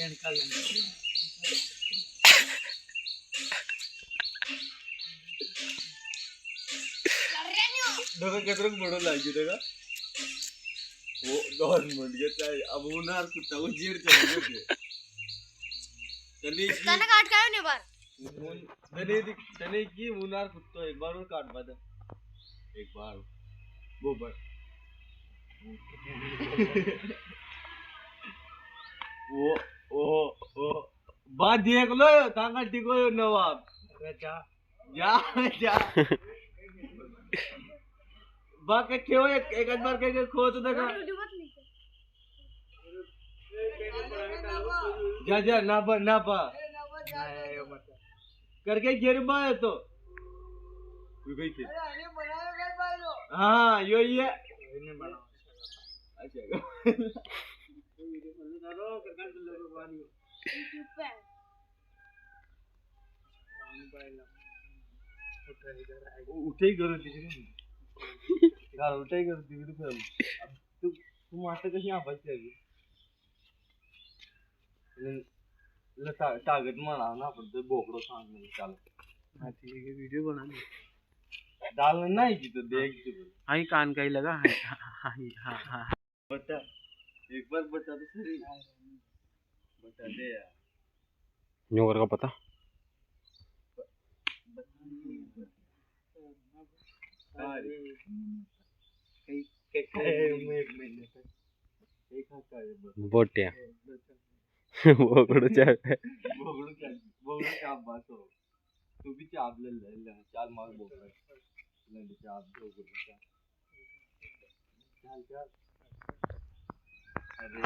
निकाल देखो कितना बड़ा लागी देखा वो 2 मिनट घेता है अब उन्हार कुत्ता को जीर चले गए तने काट कायो ने बार तने की उन्हार कुत्ता एक बार और काट बादा एक बार वो बस वो बात देख लो तांगा टिको नवाब जा जा जा बाकी क्यों एक बार के खो तो देखा जा जा ना पा करके गिरबा है तो गई थी हाँ यो ही है अच्छा उठे ही करो यार उठे ही करो फिर तुम आता कशी आपायची आहे टार्गेट म्हणा ना आपण ते बोकडो सांग चाल हाँ ठीक है वीडियो बना ले डालना नहीं की तो देख हां कान का ही लगा हां बता एक बार बता तो सही बता दे यार न्यूगर का पता बोट्या बोकडूच्या अभ्यास हो तू भी चाप ले चाल मार बोकड़ा लंड चाप दो बोकड़ा चल चल अरे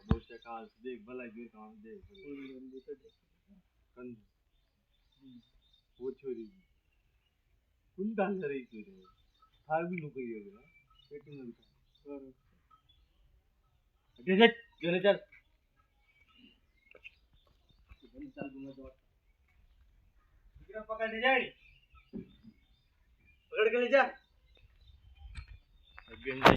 बोचा का देख भला गिर काम देख कन वो छोरी कुन डाल रही थी हार भी नुक गई होगा पेट में कर चल चल चल चल दूंगा तो विक्रम पकड़ ले जाए पकड़ के ले जा